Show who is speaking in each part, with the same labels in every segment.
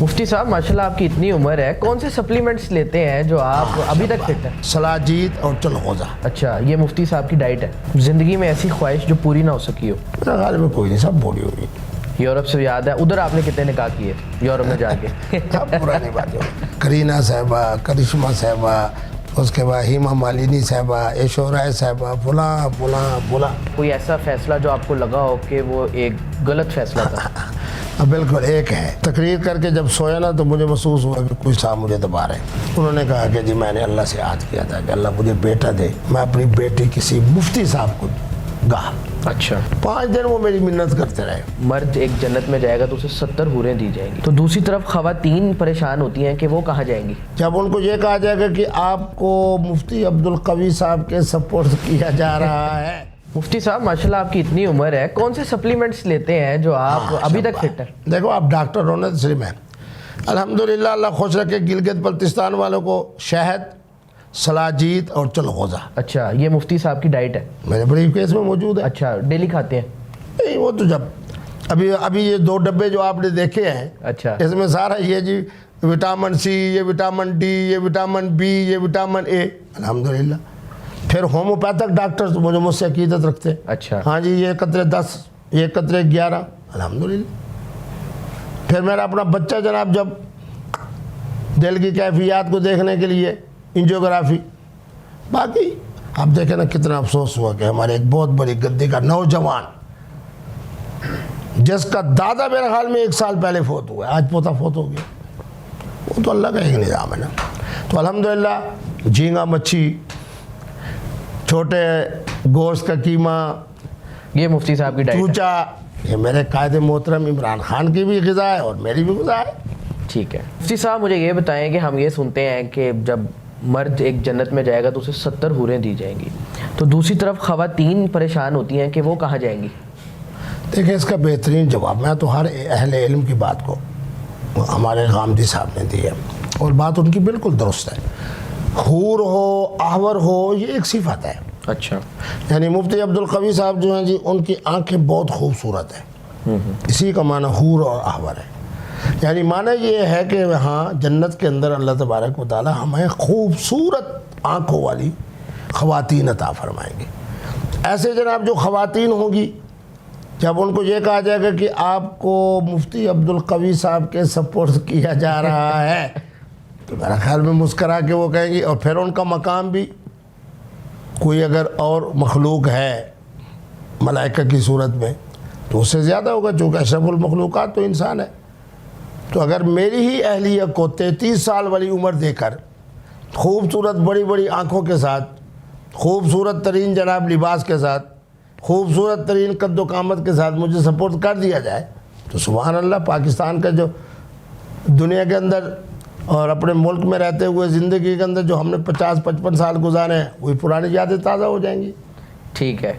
Speaker 1: مفتی صاحب ماشاءاللہ آپ کی اتنی عمر ہے، کون سے سپلیمنٹس لیتے ہیں جو آپ ابھی تک فٹ ہیں؟
Speaker 2: سلاجید اور چلغوزہ۔
Speaker 1: اچھا، یہ مفتی صاحب کی ڈائٹ ہے۔ زندگی میں ایسی خواہش جو پوری نہ ہو سکی ہو؟
Speaker 2: میرے خیال میں کوئی نہیں، سب پوری ہوگی۔
Speaker 1: یورپ سے یاد ہے، ادھر آپ نے کتنے نکاح کیے یورپ میں جا کے؟
Speaker 2: سب پرانی باتیں، کرینہ صاحبہ، کرشمہ صاحبہ، اس کے بعد ہیما مالنی صاحبہ، ایشورائے صاحبہ، فلاں فلاں فلاں۔
Speaker 1: کوئی ایسا فیصلہ جو آپ کو لگا ہو کہ وہ ایک غلط فیصلہ تھا؟
Speaker 2: بالکل ایک ہے، تقریر کر کے جب سویا نا تو مجھے محسوس ہوا کہ کوئی صاحب مجھے دبا رہے ہیں۔ انہوں نے کہا کہ جی میں نے اللہ سے عہد کیا تھا کہ اللہ مجھے بیٹا دے، میں اپنی بیٹی کسی مفتی صاحب کو گا۔
Speaker 1: اچھا،
Speaker 2: 5 دن وہ میری منت کرتے رہے۔
Speaker 1: مرد ایک جنت میں جائے گا تو اسے 70 حوریں دی جائیں گی، تو دوسری طرف خواتین پریشان ہوتی ہیں کہ وہ کہاں جائیں گی؟
Speaker 2: جب ان کو یہ کہا جائے گا کہ آپ کو مفتی عبدالقوی صاحب کے سپورٹ کیا جا رہا ہے۔
Speaker 1: مفتی صاحب ماشاءاللہ آپ کی اتنی عمر ہے، کون سے سپلیمنٹس لیتے ہیں جو آپ ابھی تک فٹ ہیں؟
Speaker 2: دیکھو آپ ڈاکٹر ہونے تو صرف ہیں، الحمدللہ اللہ خوش رکھے، گلگت بلتستان والوں کو شہد، سلاجید اور چلغوزہ۔
Speaker 1: اچھا، یہ مفتی صاحب کی ڈائٹ ہے؟
Speaker 2: میرے بریف کیس میں موجود ہے۔
Speaker 1: اچھا، ڈیلی کھاتے ہیں؟
Speaker 2: نہیں وہ تو جب ابھی یہ 2 ڈبے جو آپ نے دیکھے ہیں،
Speaker 1: اچھا،
Speaker 2: اس میں سارا یہ جی وٹامن سی، یہ وٹامن ڈی، یہ وٹامن بی، یہ وٹامن اے، الحمدللہ۔ پھر ہومیوپیتھک ڈاکٹر مجھ سے عقیدت رکھتے ہیں۔
Speaker 1: اچھا،
Speaker 2: ہاں جی، یہ قطرے 10، یہ قطرے 11، الحمدللہ۔ پھر میرا اپنا بچہ جناب جب دل کی کیفیات کو دیکھنے کے لیے انجیوگرافی، باقی آپ دیکھیں نا کتنا افسوس ہوا کہ ہمارے ایک بہت بڑی گدی کا نوجوان جس کا دادا میرے خیال میں 1 سال پہلے فوت ہوا ہے، آج پوتا فوت ہو گیا۔ وہ تو اللہ کا ایک نظام ہے نا۔ تو الحمدللہ جھینگا مچھی، چھوٹے گوشت کا قیمہ،
Speaker 1: یہ مفتی صاحب کی ڈائٹ ہے؟
Speaker 2: چوچا، یہ میرے قائد محترم عمران خان کی بھی غذا ہے اور میری بھی غذا ہے۔
Speaker 1: ٹھیک ہے مفتی صاحب، مجھے یہ بتائیں کہ ہم یہ سنتے ہیں کہ جب مرد ایک جنت میں جائے گا تو اسے 70 حوریں دی جائیں گی، تو دوسری طرف خواتین پریشان ہوتی ہیں کہ وہ کہاں جائیں گی؟
Speaker 2: دیکھیں اس کا بہترین جواب میں تو ہر اہل علم کی بات کو ہمارے غامدی صاحب نے دی ہے، اور بات ان کی بالکل درست ہے۔ حور ہو، احور ہو، یہ ایک صفت ہے۔
Speaker 1: اچھا،
Speaker 2: یعنی مفتی عبدالقوی صاحب جو ہیں جی، ان کی آنکھیں بہت خوبصورت ہیں، اسی کا معنی حور اور احور ہے۔ یعنی معنی یہ ہے کہ ہاں جنت کے اندر اللہ تبارک و تعالی ہمیں خوبصورت آنکھوں والی خواتین عطا فرمائیں گے۔ ایسے جناب جو خواتین ہوں گی، جب ان کو یہ کہا جائے گا کہ آپ کو مفتی عبدالقوی صاحب کے سپورٹ کیا جا رہا ہے، تو میرا خیال میں مسکرا کے وہ کہیں گی، اور پھر ان کا مقام بھی کوئی اگر اور مخلوق ہے ملائکہ کی صورت میں تو اس سے زیادہ ہوگا، چونکہ اشرف المخلوقات تو انسان ہے۔ تو اگر میری ہی اہلیہ کو 33 سال والی عمر دے کر خوبصورت بڑی بڑی آنکھوں کے ساتھ، خوبصورت ترین جناب لباس کے ساتھ، خوبصورت ترین قد و قامت کے ساتھ مجھے سپورٹ کر دیا جائے، تو سبحان اللہ، پاکستان کا جو دنیا کے اندر اور اپنے ملک میں رہتے ہوئے زندگی کے اندر جو ہم نے 50-55 سال گزارے ہیں، وہی پرانی یادیں تازہ ہو جائیں گی۔
Speaker 1: ٹھیک ہے۔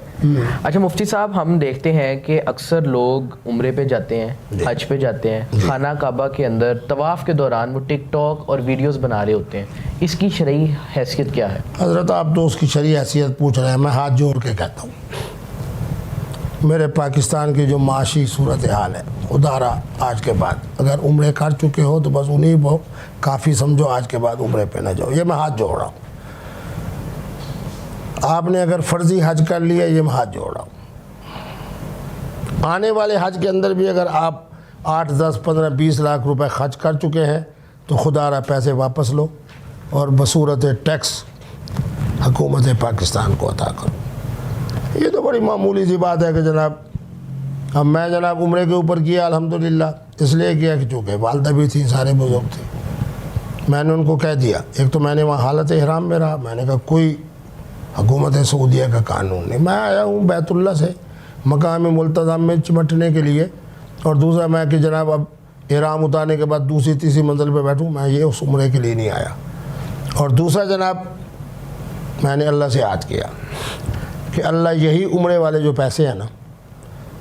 Speaker 1: اچھا مفتی صاحب، ہم دیکھتے ہیں کہ اکثر لوگ عمرے پہ جاتے ہیں، حج پہ جاتے ہیں، خانہ کعبہ کے اندر طواف کے دوران وہ ٹک ٹاک اور ویڈیوز بنا رہے ہوتے ہیں، اس کی شرعی حیثیت کیا ہے؟
Speaker 2: حضرت آپ تو اس کی شرعی حیثیت پوچھ رہے ہیں، میں ہاتھ جوڑ کے کہتا ہوں، میرے پاکستان کی جو معاشی صورتحال ہے، خدا را آج کے بعد اگر عمرے کر چکے ہو تو بس انہیں وہ کافی سمجھو، آج کے بعد عمرے پہ نہ جاؤ، یہ میں ہاتھ جوڑ رہا ہوں۔ آپ نے اگر فرضی حج کر لیا، یہ میں ہاتھ جوڑ رہا ہوں۔ آنے والے حج کے اندر بھی اگر آپ 8، 10، 15، 20 لاکھ روپے خرچ کر چکے ہیں تو خدا را پیسے واپس لو اور بصورت ٹیکس حکومت پاکستان کو عطا کرو۔ یہ تو بڑی معمولی سی بات ہے کہ جناب اب میں جناب عمرے کے اوپر کیا الحمدللہ، اس لیے کیا کہ چونکہ والدہ بھی تھیں، سارے بزرگ تھے، میں نے ان کو کہہ دیا، ایک تو میں نے وہاں حالت احرام میں رہا، میں نے کہا کوئی حکومت سعودیہ کا قانون نہیں، میں آیا ہوں بیت اللہ سے مقام ملتزم میں چمٹنے کے لیے، اور دوسرا میں کہ جناب اب احرام اتارنے کے بعد دوسری تیسری منزل پہ بیٹھوں، میں یہ اس عمرے کے لیے نہیں آیا۔ اور دوسرا جناب میں نے اللہ سے عہد کیا کہ اللہ یہی عمرے والے جو پیسے ہیں نا،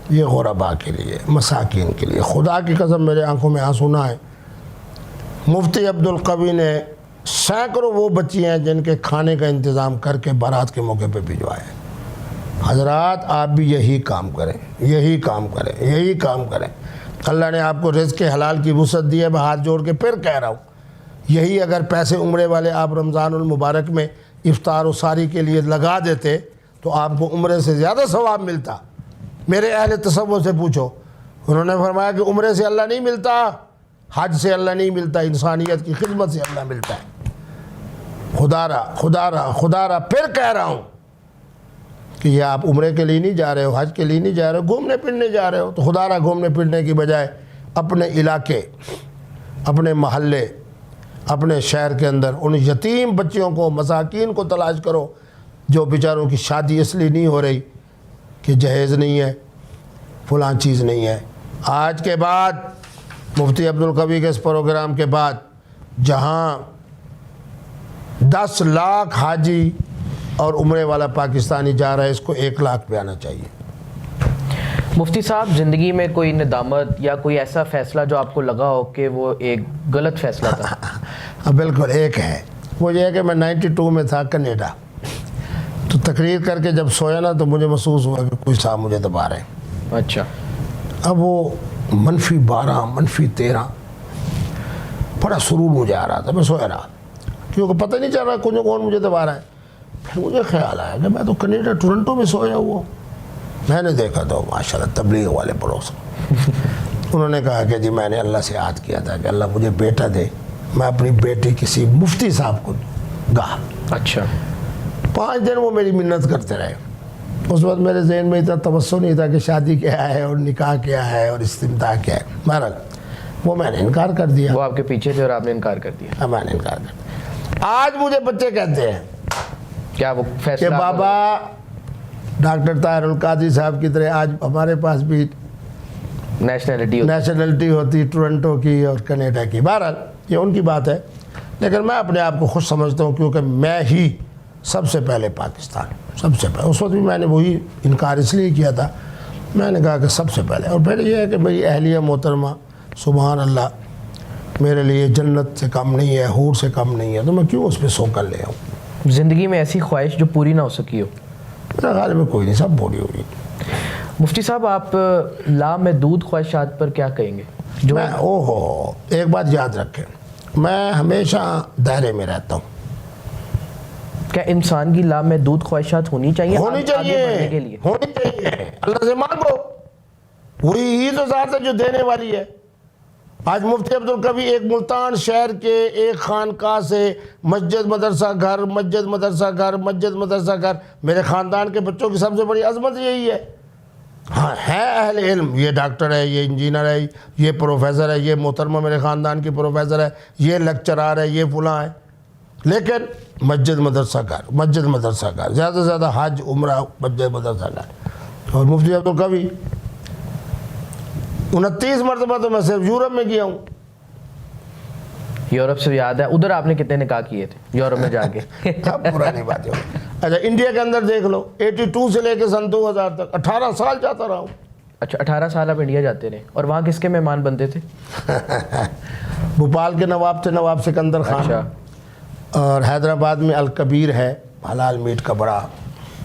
Speaker 2: یہ غرباء کے لیے، مساکین کے لیے، خدا کی قسم میرے آنکھوں میں آنسو نہ آئے۔ مفتی عبدالقوی نے سینکڑوں وہ بچی ہیں جن کے کھانے کا انتظام کر کے بارات کے موقع پہ بھجوائے۔ حضرات آپ بھی یہی کام کریں، یہی کام کریں، یہی کام کریں۔ اللہ نے آپ کو رزق کے حلال کی وسعت دی ہے. میں ہاتھ جوڑ کے پھر کہہ رہا ہوں, یہی اگر پیسے عمرے والے آپ رمضان المبارک میں افطار و ساری کے لیے لگا دیتے تو آپ کو عمرے سے زیادہ ثواب ملتا. میرے اہل تصوف سے پوچھو, انہوں نے فرمایا کہ عمرے سے اللہ نہیں ملتا, حج سے اللہ نہیں ملتا, انسانیت کی خدمت سے اللہ ملتا ہے. خدا را پھر کہہ رہا ہوں کہ یہ آپ عمرے کے لیے نہیں جا رہے ہو, حج کے لیے نہیں جا رہے ہو, گھومنے پھرنے جا رہے ہو, تو خدا را گھومنے پھرنے کی بجائے اپنے علاقے, اپنے محلے, اپنے شہر کے اندر ان یتیم بچیوں کو, مساکین کو تلاش کرو جو بیچاروں کی شادی اس لیے نہیں ہو رہی کہ جہیز نہیں ہے, فلاں چیز نہیں ہے. آج کے بعد مفتی عبدالقوی کے اس پروگرام کے بعد جہاں 10 لاکھ حاجی اور عمرے والا پاکستانی جا رہا ہے, اس کو 1 لاکھ پہ آنا چاہیے.
Speaker 1: مفتی صاحب, زندگی میں کوئی ندامت یا کوئی ایسا فیصلہ جو آپ کو لگا ہو کہ وہ ایک غلط فیصلہ تھا؟
Speaker 2: بالکل ایک ہے, وہ یہ ہے کہ میں 92 میں تھا کینیڈا, تو تقریر کر کے جب سویا نا تو مجھے محسوس ہوا کہ کوئی صاحب مجھے دبا رہے ہیں.
Speaker 1: اچھا.
Speaker 2: اب وہ -12 -13 بڑا سرور مجھے آ رہا تھا, میں سویا رہا کیونکہ پتہ نہیں چل رہا کون مجھے دبا رہا ہے. پھر مجھے خیال آیا کہ میں تو کینیڈا ٹورنٹو میں سویا ہوا. میں نے دیکھا تو ماشاءاللہ تبلیغ والے پڑوس, انہوں نے کہا کہ جی میں نے اللہ سے یاد کیا تھا کہ اللہ مجھے بیٹا دے, میں اپنی بیٹی کسی مفتی صاحب کو گا.
Speaker 1: اچھا.
Speaker 2: 5 دن وہ میری منت کرتے رہے. اس وقت میرے ذہن میں اتنا توسع نہیں تھا کہ شادی کیا ہے اور نکاح کیا ہے اور استمتاع کیا ہے. بہرحال وہ میں نے انکار کر دیا.
Speaker 1: وہ آپ کے پیچھے تھے اور آپ نے انکار کر دیا؟
Speaker 2: میں نے انکار کر دیا. آج مجھے بچے کہتے ہیں
Speaker 1: کیا وہ
Speaker 2: کہ
Speaker 1: فیصلہ
Speaker 2: بابا ڈاکٹر طاہر القادری صاحب کی طرح آج ہمارے پاس بھی نیشنلٹی ہوتی ٹورنٹو کی اور کینیڈا کی. بہرحال یہ ان کی بات ہے, لیکن میں اپنے آپ کو خوش سمجھتا ہوں کیونکہ میں ہی سب سے پہلے پاکستان, سب سے پہلے. اس وقت بھی میں نے وہی انکار اس لیے کیا تھا, میں نے کہا کہ سب سے پہلے. اور پھر یہ ہے کہ میری اہلیہ محترمہ سبحان اللہ میرے لیے جنت سے کم نہیں ہے, حور سے کم نہیں ہے, تو میں کیوں اس پہ سو کر لے آؤں.
Speaker 1: زندگی میں ایسی خواہش جو پوری نہ ہو سکی ہو؟
Speaker 2: میرا خیال میں کوئی نہیں, سب پوری ہوگی.
Speaker 1: مفتی صاحب, آپ لامحدود خواہشات پر کیا کہیں گے؟ جو
Speaker 2: میں ایک بات یاد رکھیں, میں ہمیشہ دائرے میں رہتا ہوں.
Speaker 1: کیا انسان کی لامحدود خواہشات ہونی چاہیے؟
Speaker 2: ہونی چاہیے, ہونی چاہیے. اللہ سے مانگو, وہی ہی تو ذات ہے جو دینے والی ہے. آج مفتی عبدالقوی ایک ملتان شہر کے ایک خانقاہ سے مسجد مدرسہ گھر, مسجد مدرسہ گھر, مسجد مدرسہ گھر. میرے خاندان کے بچوں کی سب سے بڑی عظمت یہی ہے. ہاں ہے اہل علم, یہ ڈاکٹر ہے, یہ انجینئر ہے, یہ پروفیسر ہے, یہ محترمہ میرے خاندان کی پروفیسر ہے, یہ لیکچرار ہے, یہ فلاں ہے, لیکن مسجد مدرسہ گھر, مسجد مدرسہ گھر, زیادہ سے زیادہ حج عمرہ مسجد مدرسہ گھر. اور مفتی عبدالقوی 29 مرتبہ تو میں صرف یورپ میں گیا ہوں.
Speaker 1: یورپ سے یاد ہے, ادھر آپ نے کتنے نکاح کیے تھے یورپ میں جا کے؟
Speaker 2: اب پرانی بات ہے. اچھا انڈیا کے اندر دیکھ لو, 82 سے لے کے سن 2000 تک 18 سال جاتا رہا ہوں.
Speaker 1: اچھا, 18 سال آپ انڈیا جاتے رہے, اور وہاں کس کے مہمان بنتے تھے؟
Speaker 2: بھوپال کے نواب تھے, نواب سکندر خان.
Speaker 1: اچھا.
Speaker 2: اور حیدرآباد میں الکبیر ہے, حلال میٹ کا بڑا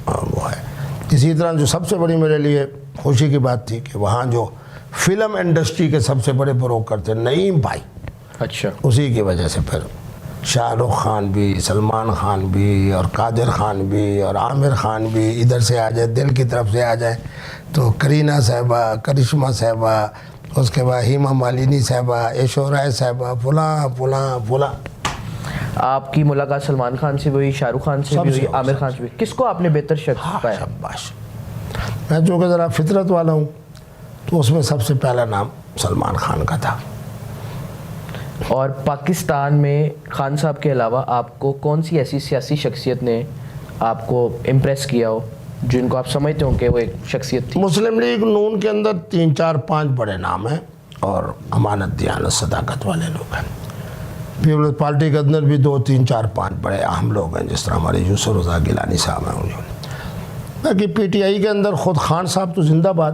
Speaker 2: وہ ہے. اسی طرح جو سب سے بڑی میرے لیے خوشی کی بات تھی کہ وہاں جو فلم انڈسٹری کے سب سے بڑے بروکر تھے نعیم بھائی,
Speaker 1: اچھا,
Speaker 2: اسی کی وجہ سے پھر شاہ رخ خان بھی, سلمان خان بھی, اور قادر خان بھی, اور عامر خان بھی ادھر سے آ جائے, دل کی طرف سے آ جائے تو کرینہ صاحبہ, کرشمہ صاحبہ, اس کے بعد ہیما مالنی صاحبہ, ایشو رائے صاحبہ, فلاں فلاں فلاں.
Speaker 1: آپ کی ملاقات سلمان خان سے بھی ہوئی, شاہ رخ خان سے بھی ہوئی, عامر خان سے بھی. کس کو آپ نے بہتر شخص پایا؟
Speaker 2: شاباش. میں چونکہ ذرا فطرت والا ہوں تو اس میں سب سے پہلا نام سلمان خان کا تھا.
Speaker 1: اور پاکستان میں خان صاحب کے علاوہ آپ کو کون سی ایسی سیاسی شخصیت نے آپ کو امپریس کیا ہو جن کو آپ سمجھتے ہوں کہ وہ ایک شخصیت تھی؟
Speaker 2: مسلم لیگ نون کے اندر 3 4 5 بڑے نام ہیں اور امانت دیانت صداقت والے لوگ ہیں. پیپلز پارٹی کے اندر بھی 2 3 4 5 بڑے اہم لوگ ہیں, جس طرح ہمارے یوسف رضا گیلانی صاحب ہیں. باقی پی ٹی آئی کے اندر خود خان صاحب تو زندہ باد,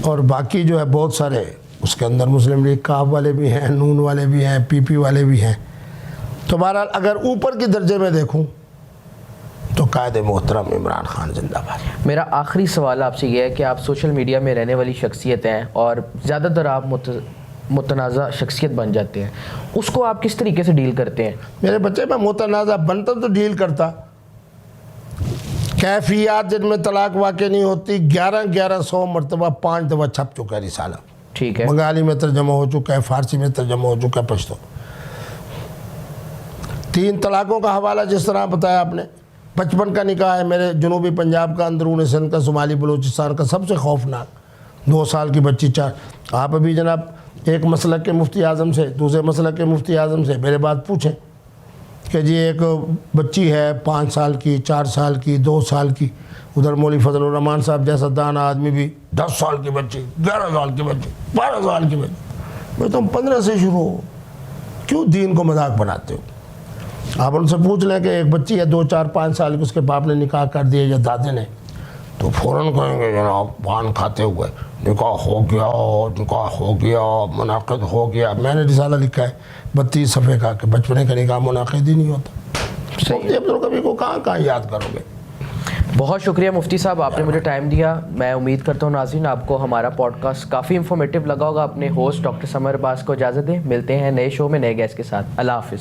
Speaker 2: اور باقی جو ہے بہت سارے اس کے اندر مسلم لیگ کاف والے بھی ہیں, نون والے بھی ہیں, پی پی والے بھی ہیں. تو بہرحال اگر اوپر کی درجے میں دیکھوں تو قائد محترم عمران خان زندہ باد۔
Speaker 1: میرا آخری سوال آپ سے یہ ہے کہ آپ سوشل میڈیا میں رہنے والی شخصیت ہیں اور زیادہ تر آپ متنازع شخصیت بن جاتے ہیں، اس کو آپ کس طریقے سے ڈیل کرتے ہیں؟
Speaker 2: میرے بچے میں متنازع بنتا تو ڈیل کرتا، کیفیات جن میں طلاق واقع نہیں ہوتی 1100 مرتبہ 5 دفعہ چھپ چکا ہے رسالہ،
Speaker 1: ٹھیک ہے،
Speaker 2: بنگالی میں ترجمہ ہو چکا ہے، فارسی میں ترجمہ ہو چکا ہے، پشتو 3 طلاقوں کا حوالہ جس طرح بتایا آپ نے، 55 کا نکاح ہے میرے جنوبی پنجاب کا، اندرون سندھ کا، شمالی بلوچستان کا، سب سے خوفناک 2 سال کی بچی 4۔ آپ ابھی جناب ایک مسلک کے مفتی اعظم سے دوسرے مسلک کے مفتی اعظم سے میرے بات پوچھیں کہ جی ایک بچی ہے 5 سال کی، 4 سال کی، 2 سال کی، ادھر مولوی فضل الرحمان صاحب جیسا دانا آدمی بھی 10 سال کی بچی، 11 سال کی بچی، 12 سال کی بچی، میں تم 15 سے شروع ہو، کیوں دین کو مذاق بناتے ہو؟ آپ ان سے پوچھ لیں کہ ایک بچی ہے 2 4 5 سال کی، اس کے باپ نے نکاح کر دیا یا دادے نے، تو فوراً کہیں گے جناب پان کھاتے ہوئے نکاح ہو گیا، منعقد ہو گیا۔ میں نے رسالہ لکھا ہے 32 صفحے کا کہ بچپنے کا نکاح منعقد ہی نہیں ہوتا۔ مفتی عبدالقوی کو کہاں یاد کرو گے؟
Speaker 1: بہت شکریہ مفتی صاحب، آپ نے مجھے ٹائم دیا۔ میں امید کرتا ہوں ناظرین آپ کو ہمارا پوڈ کاسٹ کافی انفارمیٹیو لگا ہوگا۔ اپنے ہوسٹ ڈاکٹر سمر عباس کو اجازت دیں، ملتے ہیں نئے شو میں نئے گیسٹ کے ساتھ۔ اللہ حافظ۔